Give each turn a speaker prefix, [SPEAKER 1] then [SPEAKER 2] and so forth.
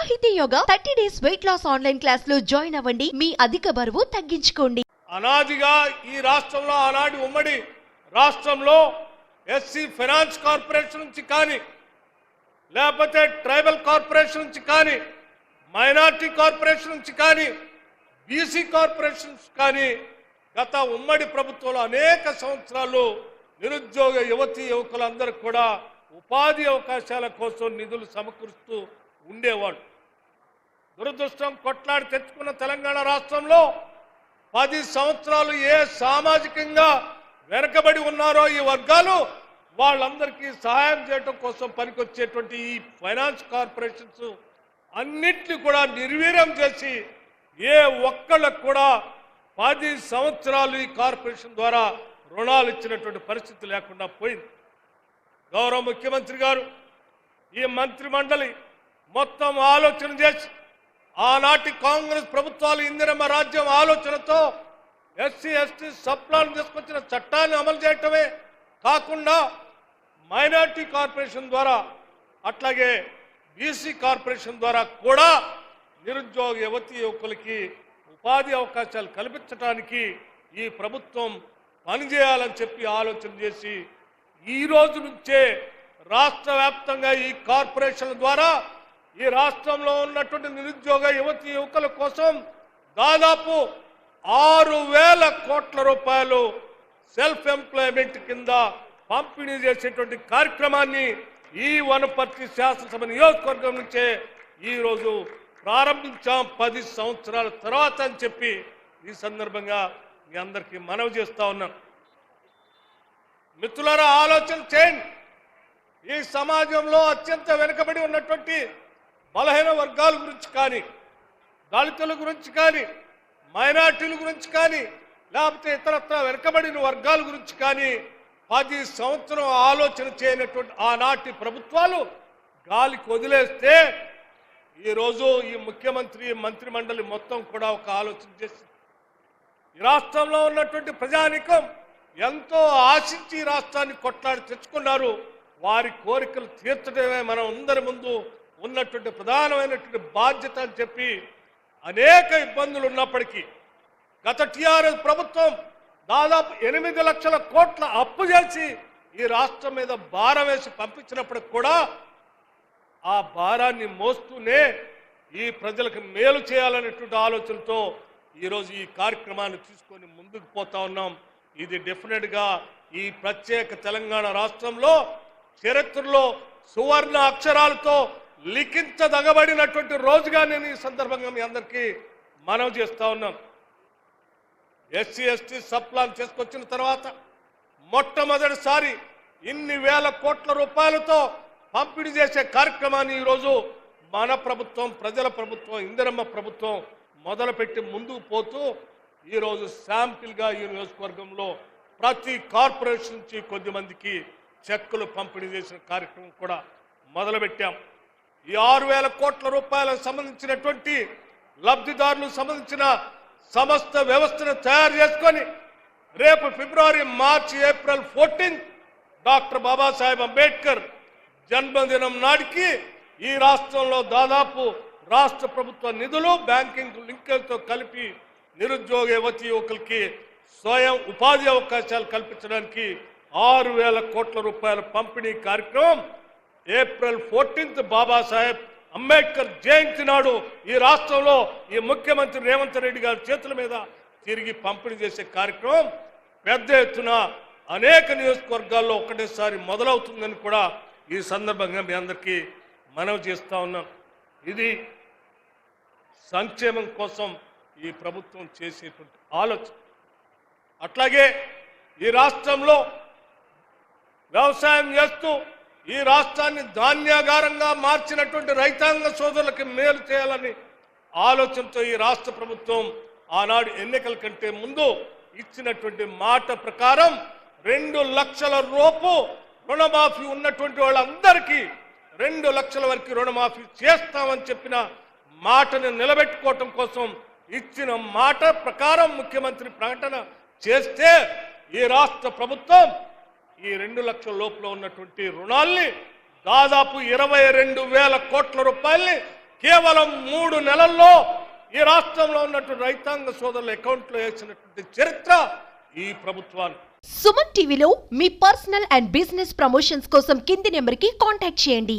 [SPEAKER 1] సాహితీ yoga 30 days weight loss online class లో join అవ్వండి. మీ అధిక బరువు తగ్గించుకోండి.
[SPEAKER 2] అనాదిగా ఈ రాష్ట్రంలో ఆనాటి ఉమ్మడి రాష్ట్రంలో ఎస్సీ ఫైనాన్స్ కార్పొరేషన్ నుంచి కానీ లేకపోతే ట్రైబల్ కార్పొరేషన్ నుంచి కానీ మైనార్టీ కార్పొరేషన్ నుంచి కానీ బీసీ కార్పొరేషన్స్ కానీ గత ఉమ్మడి ప్రభుత్వంలో అనేక సంవత్సరాలు నిరుద్యోగ యువతీ యువకులందరికీ కూడా ఉపాధి అవకాశాల కోసం నిధులు సమకూరుస్తూ ఉండేవాళ్ళు. దురదృష్టం కొట్లాడి తెచ్చుకున్న తెలంగాణ రాష్ట్రంలో 10 సంవత్సరాలు ఏ సామాజికంగా వెనకబడి ఉన్నారో ఈ వర్గాలు వాళ్ళందరికీ సహాయం చేయడం కోసం పనికొచ్చేటువంటి ఈ ఫైనాన్స్ కార్పొరేషన్స్ అన్నింటినీ కూడా నిర్వీర్యం చేసి ఏ ఒక్కళ్ళకు కూడా 10 సంవత్సరాలు ఈ కార్పొరేషన్ ద్వారా రుణాలు ఇచ్చినటువంటి పరిస్థితి లేకుండా పోయింది. గౌరవ ముఖ్యమంత్రి గారు ఈ మంత్రి మండలి మొత్తం ఆలోచన చేసి ఆనాటి కాంగ్రెస్ ప్రభుత్వాలు ఇందిరమ్మ రాజ్యం ఆలోచనతో ఎస్సీ ఎస్టీ సప్లాన్ తీసుకొచ్చిన చట్టాన్ని అమలు చేయటమే కాకుండా మైనార్టీ కార్పొరేషన్ ద్వారా అట్లాగే బీసీ కార్పొరేషన్ ద్వారా కూడా నిరుద్యోగ యువతీ యువకులకి ఉపాధి అవకాశాలు కల్పించడానికి ఈ ప్రభుత్వం పనిచేయాలని చెప్పి ఆలోచన చేసి ఈ రోజు నుంచే రాష్ట్ర వ్యాప్తంగా ఈ కార్పొరేషన్ల ద్వారా ఈ రాష్ట్రంలో ఉన్నటువంటి నిరుద్యోగ యువతీ యువకుల కోసం దాదాపు 6,000 కోట్ల రూపాయలు సెల్ఫ్ ఎంప్లాయ్మెంట్ కింద పంపిణీ చేసేటువంటి కార్యక్రమాన్ని ఈ వనపర్తి శాసనసభ నియోజకవర్గం నుంచే ఈరోజు ప్రారంభించాం 10 సంవత్సరాల తర్వాత అని చెప్పి ఈ సందర్భంగా మీ అందరికీ మనవి చేస్తా ఉన్నాను. మిత్రులారా, ఆలోచన చేయండి. ఈ సమాజంలో అత్యంత వెనుకబడి ఉన్నటువంటి బలహీన వర్గాల గురించి కానీ దళితుల గురించి కానీ మైనార్టీల గురించి కానీ లేకపోతే ఇతరత్ర వెనుకబడిన వర్గాల గురించి కానీ 10 సంవత్సరం ఆలోచన చేయనటువంటి ఆనాటి ప్రభుత్వాలు గాలికి వదిలేస్తే ఈరోజు ఈ ముఖ్యమంత్రి మంత్రి మండలి మొత్తం కూడా ఒక ఆలోచన చేసి ఈ రాష్ట్రంలో ఉన్నటువంటి ప్రజానికం ఎంతో ఆశించి ఈ రాష్ట్రాన్ని కొట్లాడి తెచ్చుకున్నారు. వారి కోరికలు తీర్చడమే మనం అందరి ముందు ఉన్నటువంటి ప్రధానమైనటువంటి బాధ్యత అని చెప్పి అనేక ఇబ్బందులు ఉన్నప్పటికీ గత టీఆర్ఎస్ ప్రభుత్వం దాదాపు 8 లక్షల కోట్ల అప్పు చేసి ఈ రాష్ట్రం మీద భారం వేసి పంపించినప్పటికి కూడా ఆ భారాన్ని మోస్తూనే ఈ ప్రజలకు మేలు చేయాలనేటువంటి ఆలోచనతో ఈరోజు ఈ కార్యక్రమాన్ని తీసుకొని ముందుకు పోతా ఉన్నాం. ఇది డెఫినెట్గా ఈ ప్రత్యేక తెలంగాణ రాష్ట్రంలో చరిత్రలో సువర్ణ అక్షరాలతో లిఖించదగబడినటువంటి రోజుగా నేను ఈ సందర్భంగా మీ అందరికీ మనవి చేస్తా ఉన్నాను. ఎస్సీ ఎస్టీ సప్లాన్ చేసుకొచ్చిన తర్వాత మొట్టమొదటిసారి ఇన్ని వేల కోట్ల రూపాయలతో పంపిణీ చేసే కార్యక్రమాన్ని ఈరోజు మన ప్రభుత్వం, ప్రజల ప్రభుత్వం, ఇందిరమ్మ ప్రభుత్వం మొదలుపెట్టి ముందుకు పోతూ ఈరోజు శాంపిల్గా ఈ నియోజకవర్గంలో ప్రతి కార్పొరేషన్ నుంచి కొద్దిమందికి చెక్కులు పంపిణీ చేసిన కార్యక్రమం కూడా మొదలుపెట్టాం. ఈ 6,000 కోట్ల రూపాయలకు సంబంధించినటువంటి లబ్ధిదారులకు సంబంధించిన సమస్త వ్యవస్థను తయారు చేసుకొని రేపు ఫిబ్రవరి, మార్చి, ఏప్రిల్ 14 డాక్టర్ బాబాసాహెబ్ అంబేద్కర్ జన్మదినం నాటికి ఈ రాష్ట్రంలో దాదాపు రాష్ట్ర ప్రభుత్వ నిధులు బ్యాంకింగ్ లింకులతో కలిపి నిరుద్యోగ యువతీ యువకులకి స్వయం ఉపాధి అవకాశాలు కల్పించడానికి 6,000 కోట్ల రూపాయల పంపిణీ కార్యక్రమం ఏప్రిల్ 14 బాబాసాహెబ్ అంబేద్కర్ జయంతి నాడు ఈ రాష్ట్రంలో ఈ ముఖ్యమంత్రి రేవంత్ రెడ్డి గారి చేతుల మీద తిరిగి పంపిణీ చేసే కార్యక్రమం పెద్ద ఎత్తున అనేక నియోజకవర్గాల్లో ఒకటేసారి మొదలవుతుందని కూడా ఈ సందర్భంగా మీ అందరికీ మనవి చేస్తా ఉన్నాను. ఇది సంక్షేమం కోసం ఈ ప్రభుత్వం చేసేటువంటి ఆలోచన. అట్లాగే ఈ రాష్ట్రంలో వ్యవసాయం చేస్తూ ఈ రాష్ట్రాన్ని ధాన్యాగారంగా మార్చినటువంటి రైతాంగ సోదరులకి మేలు చేయాలని ఆలోచనతో ఈ రాష్ట్ర ప్రభుత్వం ఆనాడు ఎన్నికల కంటే ముందు ఇచ్చినటువంటి మాట ప్రకారం 2 లక్షల రూపు రుణమాఫీ ఉన్నటువంటి వాళ్ళందరికీ 2 లక్షల వరకు రుణమాఫీ చేస్తామని చెప్పిన మాటను నిలబెట్టుకోవటం కోసం ఇచ్చిన మాట ప్రకారం ముఖ్యమంత్రి ప్రకటన చేస్తే ఈ రాష్ట్ర ప్రభుత్వం ఈ 2 లక్షల లోపల ఉన్నటువంటి రుణాల్ని దాదాపు 22,000 కోట్ల రూపాయల్ని కేవలం 3 నెలల్లో ఈ రాష్ట్రంలో ఉన్నటువంటి రైతాంగ సోదరుల అకౌంట్లో వేసినటువంటి చరిత్ర ఈ ప్రభుత్వానికి.
[SPEAKER 1] సుమన్ టీవీలో మీ పర్సనల్ అండ్ బిజినెస్ ప్రమోషన్స్ కోసం కింది నెంబర్కి కాంటాక్ట్ చేయండి.